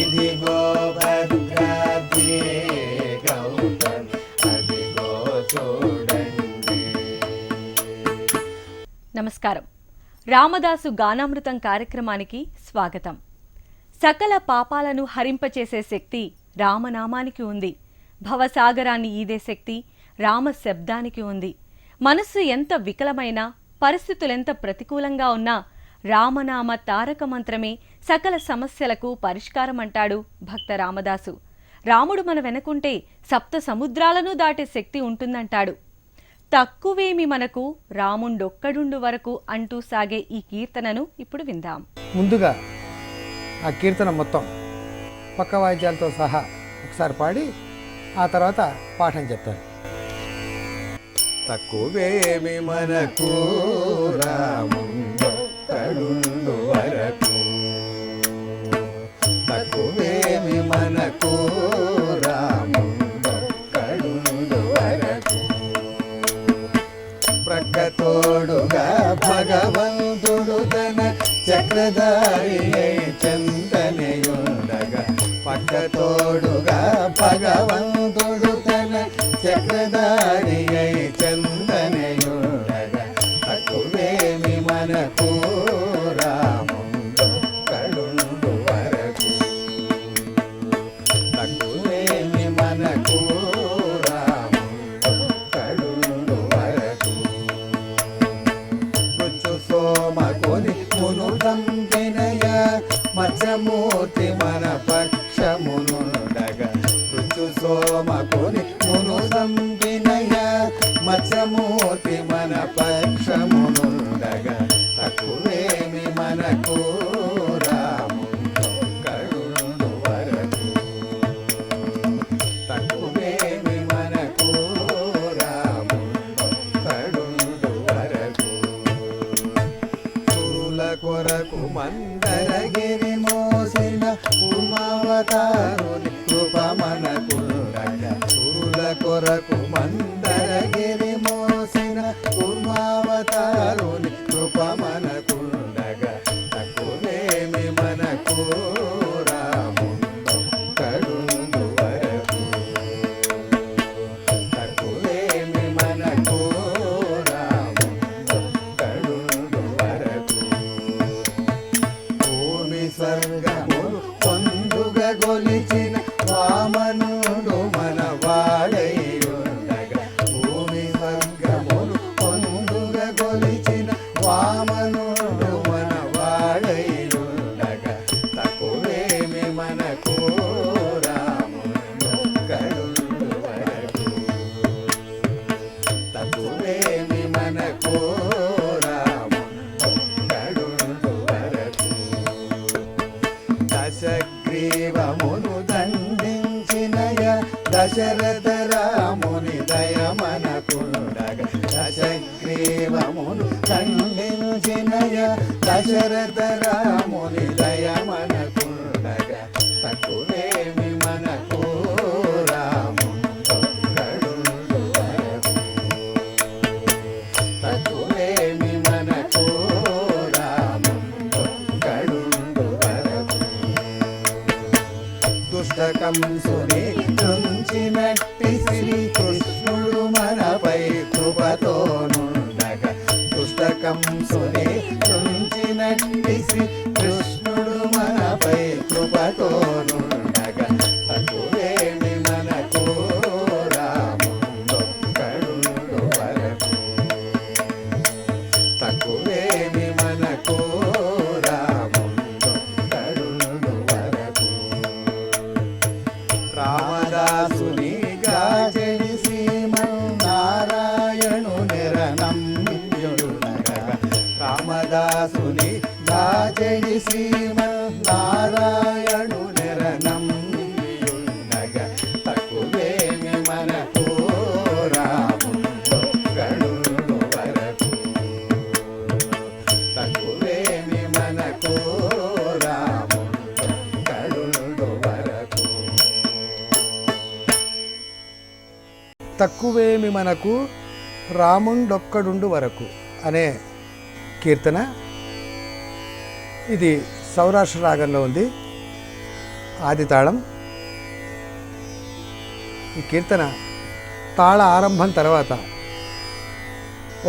ఇదిగో భద్రాద్రి గౌతమి అదిగో చూడండి. నమస్కారం. రామదాసు గానామృతం కార్యక్రమానికి స్వాగతం. సకల పాపాలను హరింపచేసే శక్తి రామనామానికి ఉంది. భవసాగరాన్ని ఈదే శక్తి రామ శబ్దానికి ఉంది. మనస్సు ఎంత వికలమైనా, పరిస్థితులెంత ప్రతికూలంగా ఉన్నా రామనామ తారక మంత్రమే సకల సమస్యలకు పరిష్కారం అంటాడు భక్త రామదాసు. రాముడు మన వెనకుంటే సప్త సముద్రాలను దాటే శక్తి ఉంటుందంటాడు. తక్కువేమి మనకు రాముండొక్కడుండు వరకు అంటూ సాగే ఈ కీర్తనను ఇప్పుడు విందాం. ముందుగా ఆ కీర్తన మొత్తం పక్క వాయిద్యాలతో సహా ఒకసారి పాడి ఆ తర్వాత పాఠం చెప్తారు. తక్కువేమి మనకు రాముండొక్కడుండు వరకు, తక్కువేమి మనకు రాముండొక్కడుండు వరకు, ప్రక్కతోడుగా భగవంతుడు తన చక్రధారి చెంతనేయుండగా, పక్కతోడుగా భగవంతుడు తన చక్రధారి చెంతనేయుండగా, తక్కువేమి మనకు రాముండొక్కడుండు వరకు, తక్కువేమి మనకు రాముండొక్కడుండు వరకు. రుచు సోమకొని మును తంపినయ మత్స్యమూర్తి మన పక్షమునుండగా, రుచు సోమకొని మును తంపినయ మత్స్యమూర్తి మన పక్షమునుండగా, తక్కువేమి మనకు రాముండొక్కడుండు వరకు, తక్కువేమి మనకు రాముండొక్కడుండు వరకు. సురుల కొరకు మందరగిరి మోసిన ఉమావతారుని కృప మనకుండగా, సురుల కొరకు మందరగిరి మోసిన ఉమావతారుని కృప మనకుండగా, తక్కువేమి మనకు రాముండొక్కడుండు వరకు, తక్కువేమి మనకు రాముండొక్కడుండు వరకు. భూమి స్వర్గములు పొందుగా గొలిచిన వామనుడు మన వాడైయుండగా, భూమి స్వర్గములు పొందుగా గొలిచిన వామనుడు మన వాడైయుండగా, తక్కువేమి మనకు రాముండొక్కడుండు వరకు, తక్కువేమి మనకు రాముండొక్కడుండు వరకు. దశగ్రీవమును దండించినయ దశరథ రాముని దయ మనకుండగా, దశగ్రీవమును దండించినయ దశరథ రాముని దయ మనకుండగా, తక్కువేమి మనకు రాముండొక్కడుండు వరకు, తక్కువేమి మనకు రాముండొక్కడుండు వరకు. దుష్టకంసుని తుంచినట్టి శ్రీకృష్ణుడు మనపై కృపతోనుండగా, దుష్టకంసుని తుంచినట్టి శ్రీకృష్ణుడు మనపై కృపతోనుండగా, తక్కువేమి మనకు రాముండొక్కడుండు వరకు, తక్కువేమి మనకు రాముండొక్కడుండు వరకు. రామదాసుని గాచెడి శ్రీమన్నారాయణు నిరనమ్యుడునగా, రామదాసుని గాచెడి శ్రీమన్నారాయణు నిరనమ్యుడునగా, తక్కువేమి మనకు రాముండొక్కడుండు వరకు, తక్కువేమి మనకు రాముండొక్కడుండు వరకు. తక్కువేమి మనకు రాముండొక్కడుండు వరకు అనే కీర్తన ఇది సౌరాష్ట్ర రాగంలో ఉంది. ఆది తాళం. ఈ కీర్తన తాళ ఆరంభం తర్వాత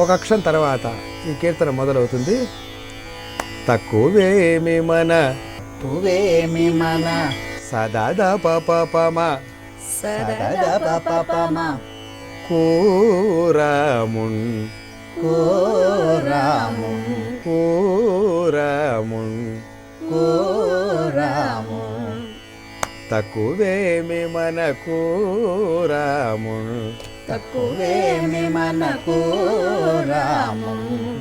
ఒక అక్షరం తర్వాత ఈ కీర్తన మొదలవుతుంది. తక్కువేమి మన తువేమి మన సదాద పపమ సదద పపమ కూరమున్ కోరాము కూరమున్ కోరాము తక్కువేమి మన కూరమున్ తక్కువేమి మన కోరాము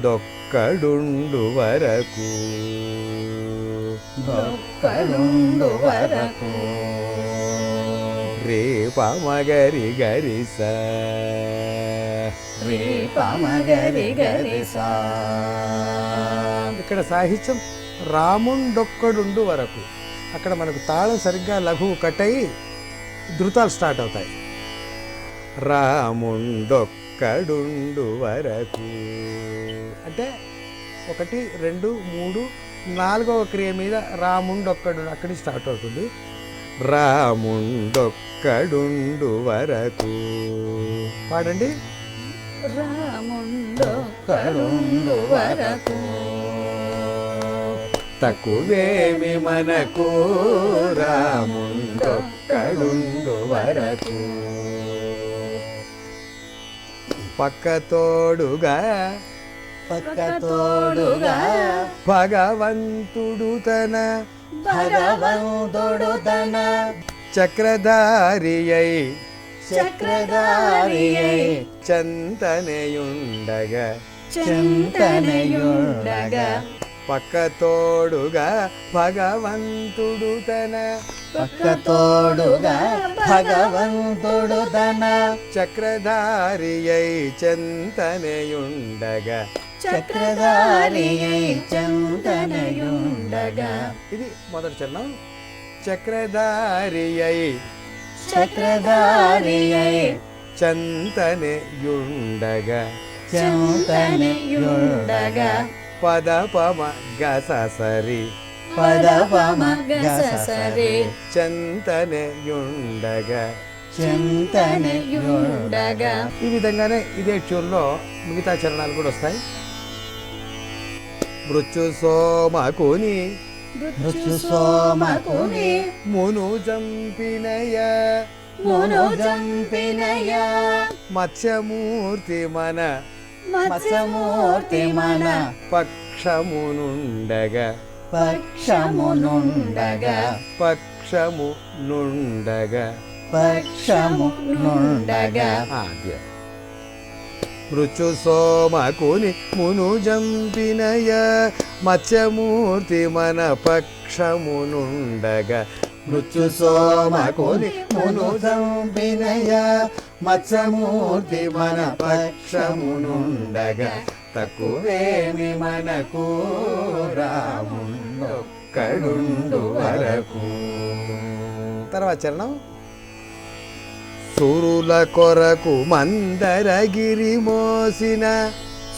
దొక్కడుండు వరకు దొక్కడుండు వరకు రేపమగరి గరిస రేపమగరి గరిసా. ఇక్కడ సాహిత్యం రాముండొక్కడుండు వరకు. అక్కడ మనకు తాళం సరిగ్గా లఘువు కట్ అయ్యి ధృతాలు స్టార్ట్ అవుతాయి. రాముండొక్కడుండు వరకు అంటే 1, 2, 3, 4వ క్రియ మీద రాముండొక్కడు అక్కడి స్టార్ట్ అవుతుంది. రాముండొక్కడుండు వరకు పాడండి. రాముండొక్కడుండు వరకు తక్కువేమి మనకు రాముండొక్కడుండు వరకు పక్కతోడుగా పక్కతోడుగా భగవంతుడు తన భగవంతుడు తన చక్రధారి అయి చక్రధారి అయి చంతనయుండగా చింతనయుండగా పక్కతోడుగా భగవంతుడు తన పక్కతోడుగా భగవంతుడు తన చక్రధారి అయి చంతనయుండగా చక్రధారి అయి చింతనయుండగా. ఇది మొదటి చరణం. చక్రధారి అయి చక్రధారి అయి చంతనయుండగా చింతనయుండగా పదపమ గససరి పదపమ గససరి చంతనయుండగా చింతనయుండగా. ఈ విధంగానే ఇదే ట్యూన్లో మిగతా చరణాలు కూడా వస్తాయి. మృత్యు సోమకుని మృత్యు సోమకుని మును జంపినయ మును జంపినయ మత్స్యమూర్తి మన మత్స్యమూర్తి మన పక్షమునుండగా పక్షమునుండగా పక్షమునుండగా పక్షమునుండగా. ఆద్య మృత్యు సోమకుని మును జంపినయ మత్స్యమూర్తి మన పక్షమునుండగా మృత్యు సోమకుని మును జంపినయ మత్స్యమూర్తి మన పక్షమునుండగా తక్కువేమి మనకు రాముండొక్కడుండు వరకు. తర్వాత చరణం. సురుల కొరకు మందరగిరి మోసిన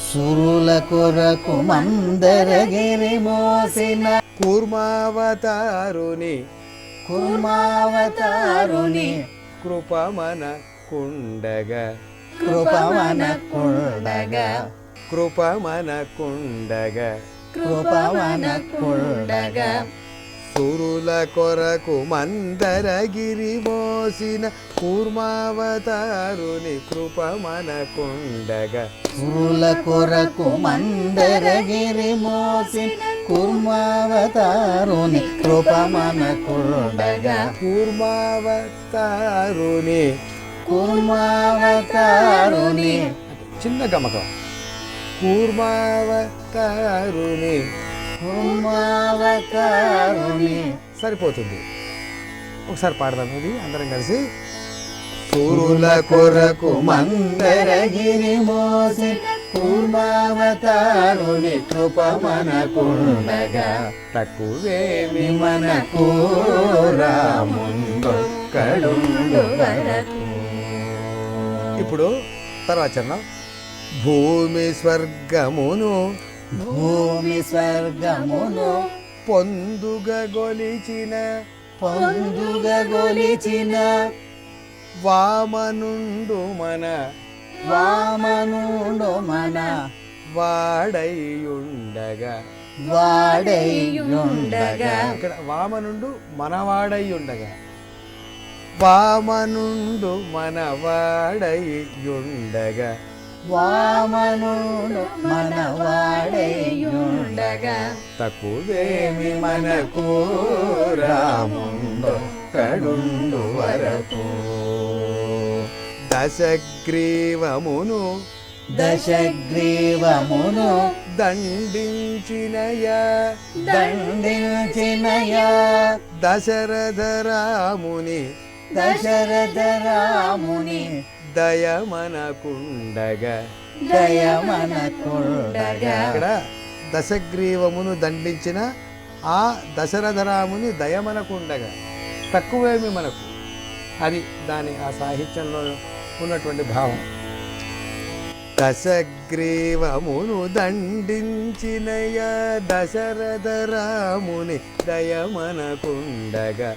సురుల కొరకు మందరగిరి మోసిన కూర్మావతారుని కూర్మావతారుని కృపమన కుండగా కృపమన కుండగా కృపమన కుండగా కృపమన కుండగా. సురుల కొరకు మందరగిరి మోసిన కూర్మావతారుని కృపమన కుండగా సురుల కొరకు మందరగిరి మోసిన కూర్మావతారుని కృపమన కుండగా కూర్మావతారుని కూర్మావతారుని చిన్న గమకం. కూర్మావతారుని కూర్మావతారుని సరిపోతుంది. ఒకసారి పాడదాం ఇది అందరం కలిసి. సురుల కొరకు మందరగిరి మోసిన కూర్మావతారుని కృపమన కుండగా తక్కువేమి మనకు రాముండొక్కడుండు వరకు. ఇప్పుడు తర్వాత చరణం. భూమి స్వర్గమును భూమి స్వర్గమును పొందుగ గొలిచిన పొందుగా గొలిచిన వామనుండు మన వాడయ్యుండగా ఇక్కడ వామనుండు మనవాడయ్యుండగా వామనుండు మనవాడయ్యుండగా తక్కువేమి మనకు రాముండు కడుండు వరకు దశగ్రీవమును దండించినయా దశరథ రాముని దయమనకుండగా ఇక్కడ దశగ్రీవమును దండించిన ఆ దశరథరాముని దయమనకుండగా తక్కువేమి మనకు, అది దాని ఆ సాహిత్యంలో ఉన్నటువంటి భావం. దశగ్రీవమును దండించినయ దశరథరాముని దయమనకుండగా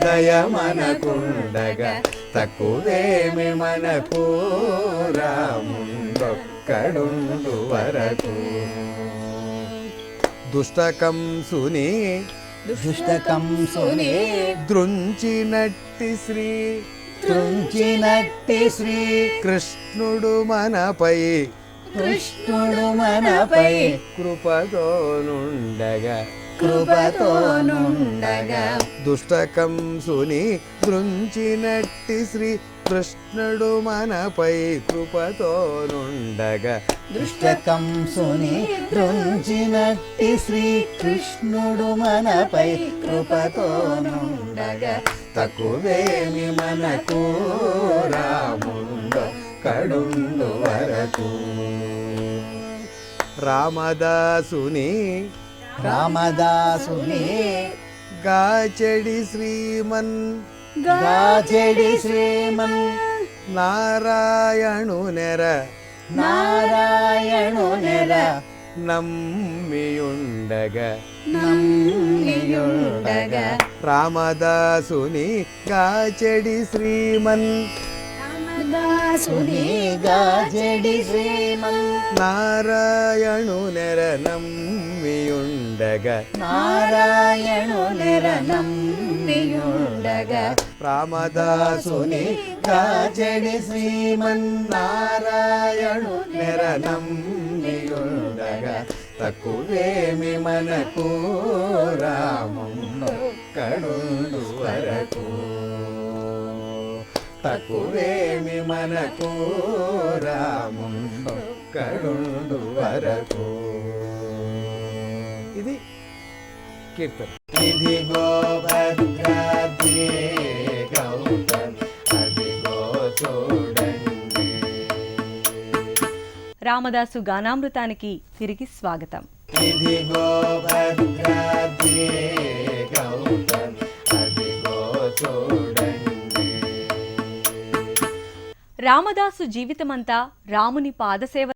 దయమనకుండగా తక్కువేమి మనకు రాముండొక్కడుండు వరకు దుష్టకంసుని దృంచినట్టి శ్రీ కృష్ణుడు మనపై కృపతోనుండగా దుష్టకంసుని దృంచినట్టి శ్రీ కృష్ణుడు మనపై కృపతోనుండగా తక్కువేమి మనకు రాముండొక్కడుండు వరకు రామదాసుని గాచెడి శ్రీమన్ నారాయణు నెర నమ్మియుండగా రామదాసుని గాచెడి శ్రీమన్ నారాయణు నెర నమ్మియుండగా రామదాసుని గాచెడి శ్రీమన్నారాయణు నెర నమ్మియుండగా తక్కువేమి మనకు రాముండొక్కడుండు వరకు తక్కువేమి మనకు రాముండొక్కడుండు వరకు. ఇది కీర్తన. ఇదిగో భద్రాద్రి గౌతమ్ అదిగో చూడండి. రామదాసు గానామృతానికి తిరిగి స్వాగతం. ఇదిగో భద్రాద్రి గౌతమ్ అదిగో చూడండి. రామదాసు జీవితమంతా రాముని పాదసేవ